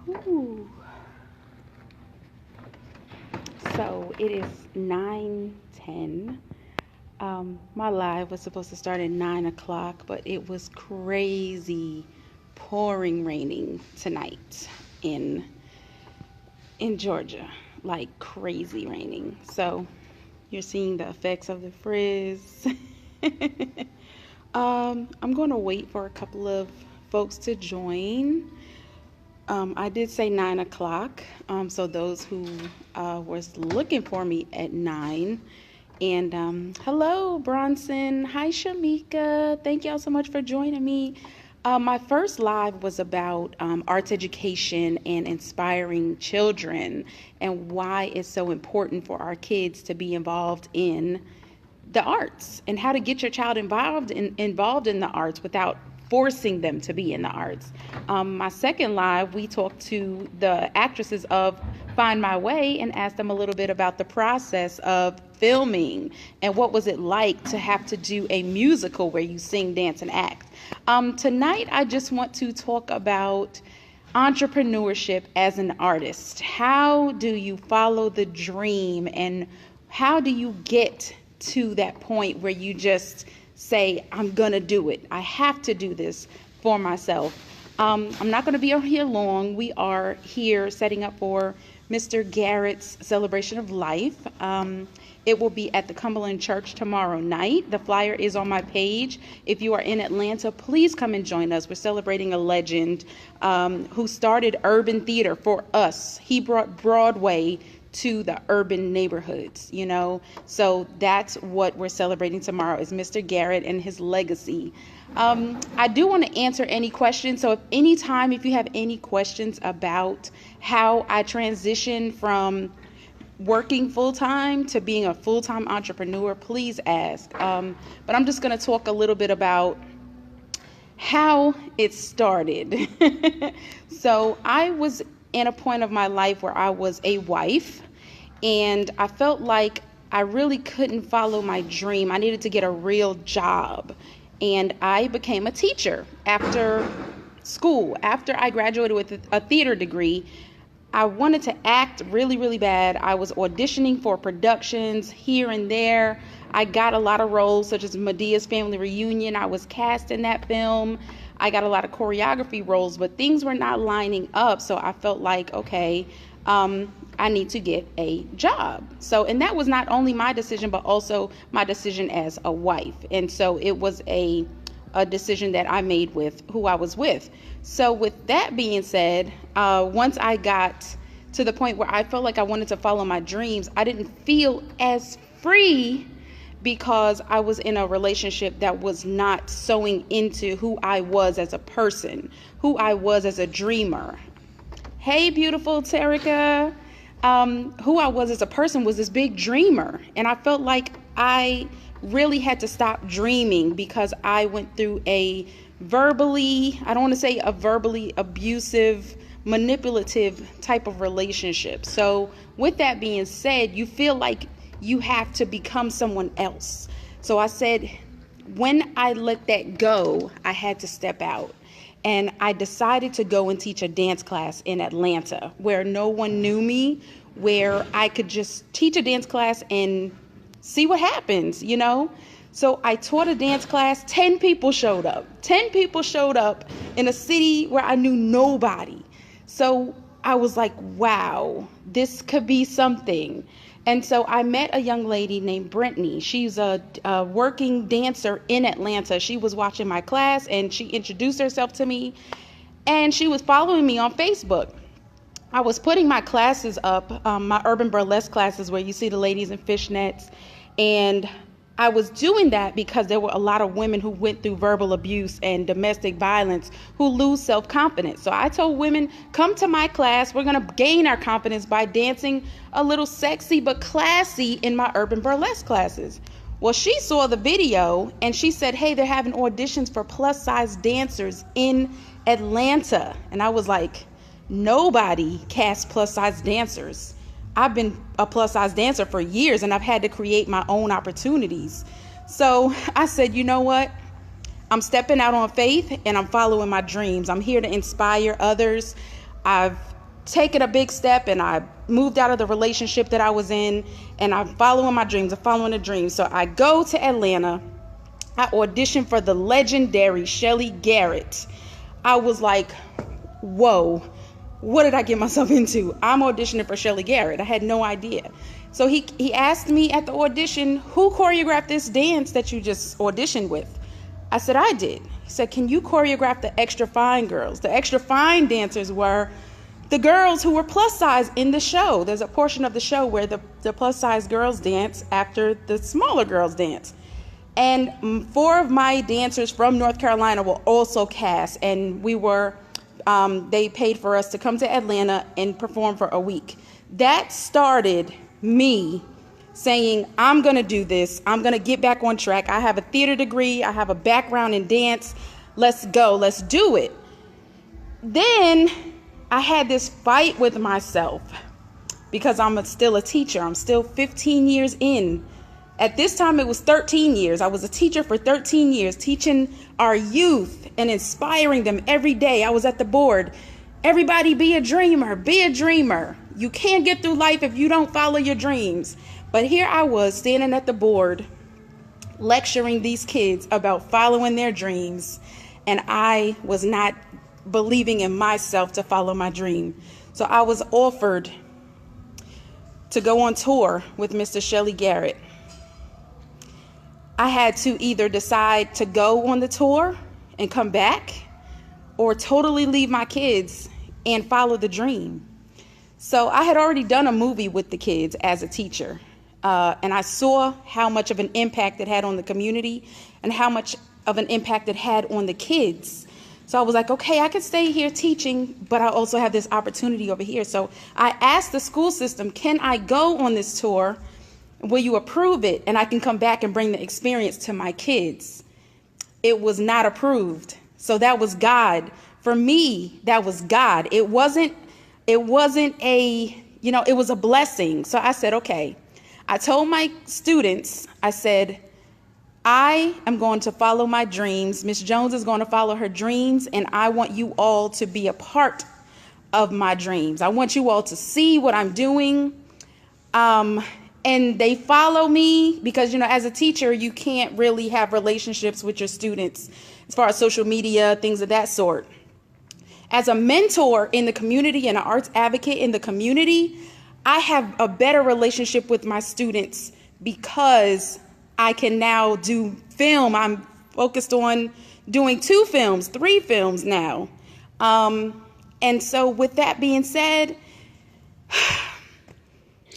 Ooh. So it is 9:10. My live was supposed to start at 9 o'clock, but it was crazy pouring raining tonight in Georgia, like crazy raining. So you're seeing the effects of the frizz. I'm going to wait for a couple of folks to join. I did say 9 o'clock, so those who was looking for me at 9. And hello, Bronson. Hi, Shamika. Thank y'all so much for joining me. My first live was about arts education and inspiring children and why it's so important for our kids to be involved in the arts and how to get your child involved in the arts without forcing them to be in the arts. My second live, we talked to the actresses of Find My Way and asked them a little bit about the process of filming and what was it like to have to do a musical where you sing, dance, and act. Tonight, I just want to talk about entrepreneurship as an artist. How do you follow the dream and how do you get to that point where you just say, I'm gonna do it. I have to do this for myself. I'm not gonna be here long. We are here setting up for Mr. Garrett's celebration of life. It will be at the Cumberland Church tomorrow night. The flyer is on my page. If you are in Atlanta, please come and join us. We're celebrating a legend who started urban theater for us. He brought Broadway to the urban neighborhoods, so that's what we're celebrating tomorrow is Mr. Garrett and his legacy. I do want to answer any questions, so if you have any questions about how I transitioned from working full-time to being a full-time entrepreneur, please ask. But I'm just going to talk a little bit about how it started. So I was in a point of my life where I was a wife and I felt like I really couldn't follow my dream. I needed to get a real job. And I became a teacher after school. After I graduated with a theater degree, I wanted to act really, really bad. I was auditioning for productions here and there. I got a lot of roles, such as Medea's Family Reunion. I was cast in that film. I got a lot of choreography roles, but things were not lining up. So I felt like, okay, I need to get a job. And that was not only my decision, but also my decision as a wife. And so it was a decision that I made with who I was with. So with that being said, once I got to the point where I felt like I wanted to follow my dreams, I didn't feel as free because I was in a relationship that was not sewing into who I was as a person, who I was as a dreamer. Hey, beautiful Terica. Who I was as a person was this big dreamer. And I felt like I really had to stop dreaming because I went through I don't want to say a verbally abusive, manipulative type of relationship. So with that being said, you feel like you have to become someone else. So I said, when I let that go, I had to step out. And I decided to go and teach a dance class in Atlanta where no one knew me, where I could just teach a dance class and see what happens, So I taught a dance class. 10 people showed up. 10 people showed up in a city where I knew nobody. So I was like, wow, this could be something. And so I met a young lady named Brittany. She's a working dancer in Atlanta. She was watching my class and she introduced herself to me and she was following me on Facebook. I was putting my classes up, my urban burlesque classes where you see the ladies in fishnets. And I was doing that because there were a lot of women who went through verbal abuse and domestic violence who lose self-confidence. So I told women, come to my class. We're going to gain our confidence by dancing a little sexy but classy in my urban burlesque classes. Well, she saw the video and she said, hey, they're having auditions for plus size dancers in Atlanta. And I was like, nobody casts plus size dancers. I've been a plus size dancer for years and I've had to create my own opportunities. So I said, you know what? I'm stepping out on faith and I'm following my dreams. I'm here to inspire others. I've taken a big step and I moved out of the relationship that I was in, and I'm following my dreams. I'm following a dream. So I go to Atlanta. I auditioned for the legendary Shelley Garrett. I was like, whoa, what did I get myself into? I'm auditioning for Shelley Garrett. I had no idea. So he asked me at the audition, who choreographed this dance that you just auditioned with? I said, I did. He said, can you choreograph the extra fine girls? The extra fine dancers were the girls who were plus size in the show. There's a portion of the show where the plus size girls dance after the smaller girls dance. And 4 of my dancers from North Carolina were also cast, and they paid for us to come to Atlanta and perform for a week. That started me saying, I'm going to do this. I'm going to get back on track. I have a theater degree. I have a background in dance. Let's go. Let's do it. Then I had this fight with myself because I'm still a teacher. I'm still 15 years in. At this time, it was 13 years. I was a teacher for 13 years, teaching our youth and inspiring them every day. I was at the board. Everybody be a dreamer, be a dreamer. You can't get through life if you don't follow your dreams. But here I was standing at the board, lecturing these kids about following their dreams. And I was not believing in myself to follow my dream. So I was offered to go on tour with Mr. Shelley Garrett. I had to either decide to go on the tour and come back, or totally leave my kids and follow the dream. So I had already done a movie with the kids as a teacher, and I saw how much of an impact it had on the community and how much of an impact it had on the kids. So I was like, okay, I could stay here teaching, but I also have this opportunity over here. So I asked the school system, can I go on this tour? Will you approve it? And I can come back and bring the experience to my kids. It was not approved. So that was God. For me, that was God. It wasn't it was a blessing. So I said, okay. I told my students, I said, I am going to follow my dreams. Miss Jones is going to follow her dreams, and I want you all to be a part of my dreams. I want you all to see what I'm doing. And they follow me because, as a teacher, you can't really have relationships with your students as far as social media, things of that sort. As a mentor in the community and an arts advocate in the community, I have a better relationship with my students because I can now do film. I'm focused on doing 2 films, 3 films now. And so with that being said,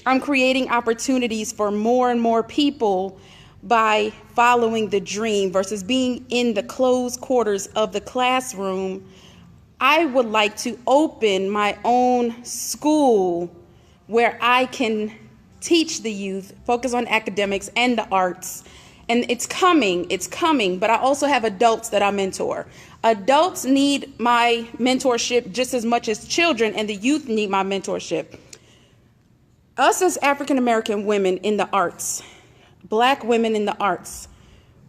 I'm creating opportunities for more and more people by following the dream versus being in the closed quarters of the classroom. I would like to open my own school where I can teach the youth, focus on academics and the arts. And it's coming, but I also have adults that I mentor. Adults need my mentorship just as much as children, and the youth need my mentorship. Us as African-American women in the arts, Black women in the arts,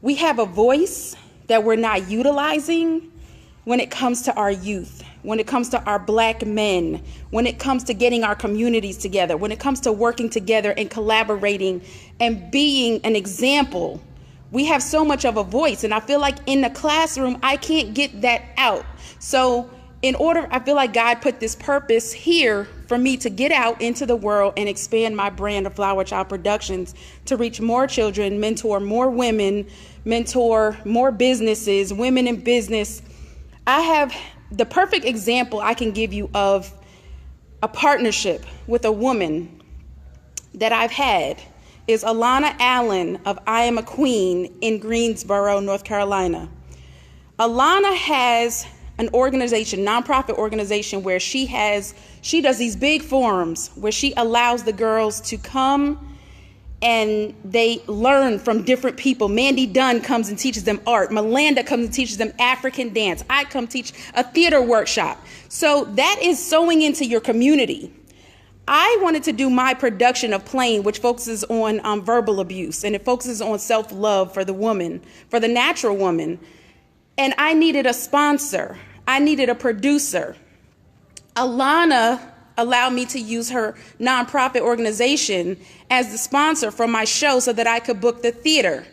we have a voice that we're not utilizing when it comes to our youth, when it comes to our Black men, when it comes to getting our communities together, when it comes to working together and collaborating and being an example. We have so much of a voice, and I feel like in the classroom, I can't get that out. So I feel like God put this purpose here for me to get out into the world and expand my brand of Flower Child Productions to reach more children, mentor more women, mentor more businesses, women in business. I have the perfect example I can give you of a partnership with a woman that I've had is Alana Allen of I Am a Queen in Greensboro, North Carolina. Alana has an organization, nonprofit organization, where she does these big forums where she allows the girls to come and they learn from different people. Mandy Dunn comes and teaches them art. Melanda comes and teaches them African dance. I come teach a theater workshop. So that is sewing into your community. I wanted to do my production of Plain, which focuses on verbal abuse, and it focuses on self-love for the woman, for the natural woman. And I needed a sponsor. I needed a producer. Alana allowed me to use her nonprofit organization as the sponsor for my show so that I could book the theater.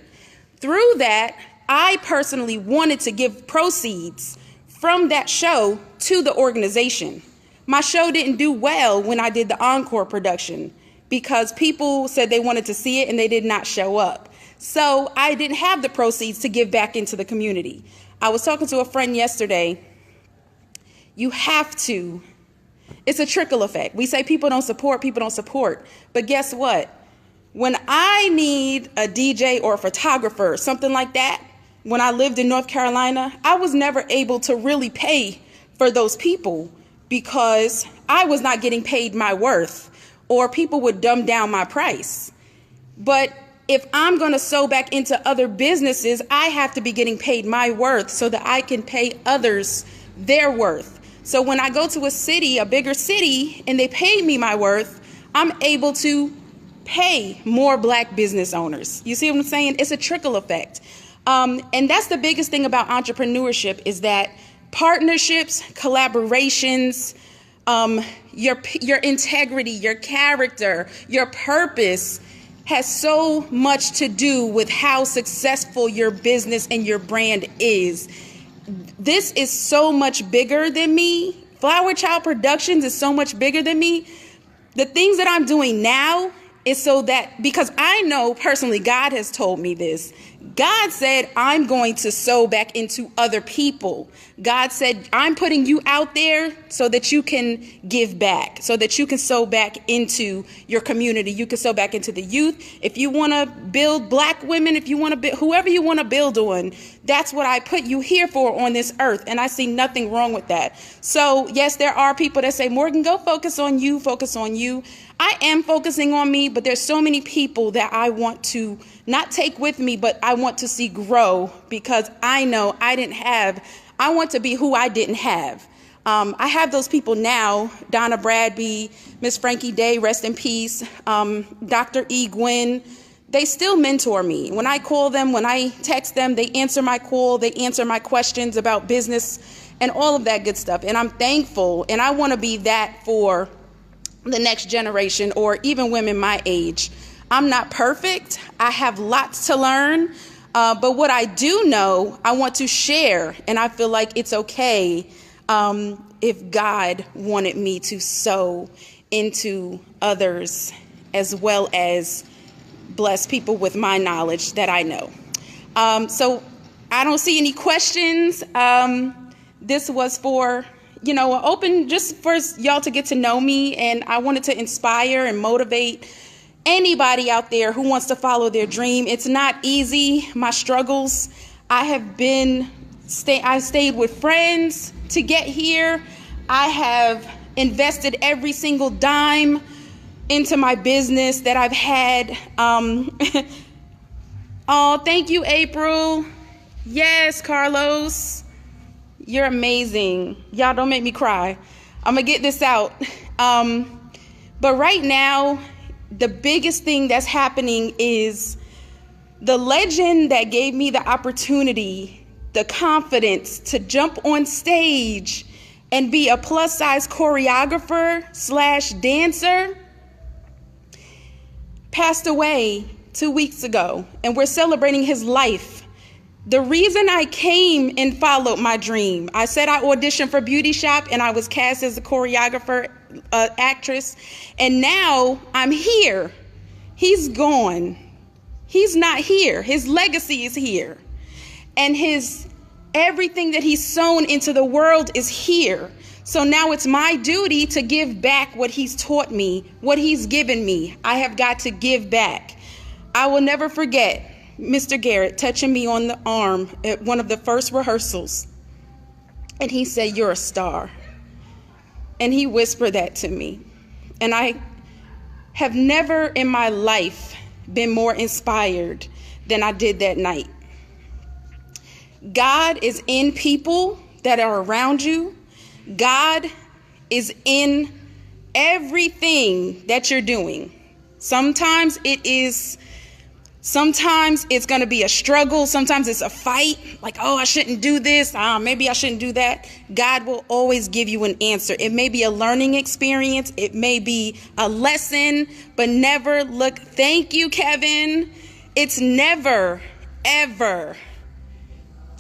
Through that, I personally wanted to give proceeds from that show to the organization. My show didn't do well when I did the encore production because people said they wanted to see it and they did not show up. So I didn't have the proceeds to give back into the community. I was talking to a friend yesterday. You have to. It's a trickle effect. We say people don't support. But guess what? When I need a DJ or a photographer, something like that, when I lived in North Carolina, I was never able to really pay for those people because I was not getting paid my worth, or people would dumb down my price. But if I'm going to sow back into other businesses, I have to be getting paid my worth so that I can pay others their worth. So when I go to a city, a bigger city, and they pay me my worth, I'm able to pay more Black business owners. You see what I'm saying? It's a trickle effect. And that's the biggest thing about entrepreneurship is that partnerships, collaborations, your integrity, your character, your purpose has so much to do with how successful your business and your brand is. This is so much bigger than me. Flower Child Productions is so much bigger than me. The things that I'm doing now is so that, because I know personally, God has told me this. God said, I'm going to sow back into other people. God said, I'm putting you out there so that you can give back, so that you can sow back into your community. You can sow back into the youth. If you want to build Black women, if you want to build whoever you want to build on, that's what I put you here for on this earth. And I see nothing wrong with that. So yes, there are people that say, Morgan, go focus on you, focus on you. I am focusing on me, but there's so many people that I want to not take with me, but I want to see grow, because I know I want to be who I didn't have. I have those people now, Donna Bradby, Miss Frankie Day, rest in peace, Dr. E. Gwynn. They still mentor me. When I call them, when I text them, they answer my call, they answer my questions about business and all of that good stuff. And I'm thankful, and I want to be that for the next generation, or even women my age. I'm not perfect. I have lots to learn. But what I do know, I want to share. And I feel like it's okay if God wanted me to sow into others as well as bless people with my knowledge that I know. So I don't see any questions. This was for open just for y'all to get to know me, and I wanted to inspire and motivate anybody out there who wants to follow their dream. It's not easy. My struggles. I stayed with friends to get here. I have invested every single dime into my business that I've had. Oh, thank you, April. Yes, Carlos. You're amazing. Y'all don't make me cry. I'm going to get this out. But right now, the biggest thing that's happening is the legend that gave me the opportunity, the confidence to jump on stage and be a plus size choreographer / dancer passed away 2 weeks ago, and we're celebrating his life. The reason I came and followed my dream, I said I auditioned for Beauty Shop and I was cast as a choreographer, actress, and now I'm here. He's gone. He's not here. His legacy is here. And everything that he's sown into the world is here. So now it's my duty to give back what he's taught me, what he's given me. I have got to give back. I will never forget Mr. Garrett touching me on the arm at one of the first rehearsals. And he said, "You're a star." And he whispered that to me. And I have never in my life been more inspired than I did that night. God is in people that are around you. God is in everything that you're doing. Sometimes it is Sometimes it's going to be a struggle. Sometimes it's a fight. Like, oh, I shouldn't do this. Maybe I shouldn't do that. God will always give you an answer. It may be a learning experience. It may be a lesson, but never look. Thank you, Kevin. It's never, ever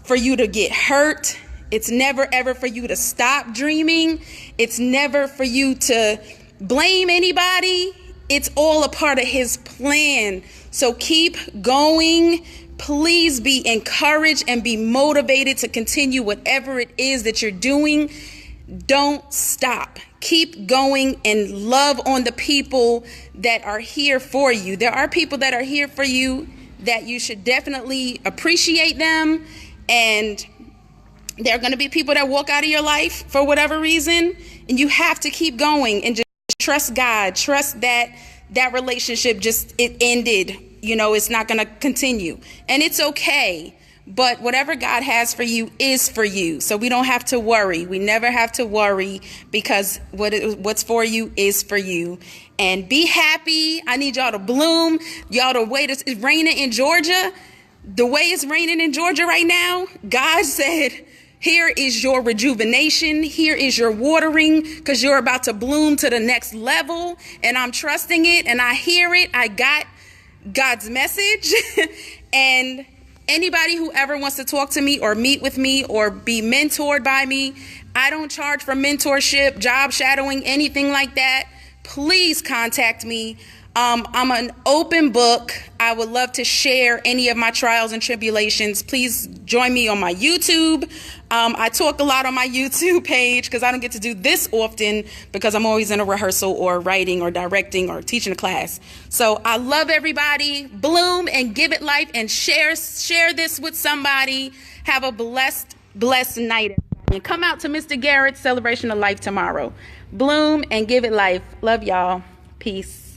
for you to get hurt. It's never, ever for you to stop dreaming. It's never for you to blame anybody. It's all a part of his plan. So keep going. Please be encouraged and be motivated to continue whatever it is that you're doing. Don't stop. Keep going and love on the people that are here for you. There are people that are here for you that you should definitely appreciate them. And there are going to be people that walk out of your life for whatever reason. And you have to keep going and just trust God. Trust that that relationship it ended. It's not going to continue. And it's okay. But whatever God has for you is for you. So we don't have to worry. We never have to worry, because what's for you is for you. And be happy. I need y'all to bloom. Y'all to wait. It's raining in Georgia. The way it's raining in Georgia right now, God said, here is your rejuvenation. Here is your watering, because you're about to bloom to the next level. And I'm trusting it, and I hear it. I got God's message. And anybody who ever wants to talk to me or meet with me or be mentored by me, I don't charge for mentorship, job shadowing, anything like that. Please contact me. I'm an open book. I would love to share any of my trials and tribulations. Please join me on my YouTube. I talk a lot on my YouTube page because I don't get to do this often because I'm always in a rehearsal or writing or directing or teaching a class. So I love everybody. Bloom and give it life, and share this with somebody. Have a blessed night. And come out to Mr. Garrett's Celebration of Life tomorrow. Bloom and give it life. Love y'all. Peace.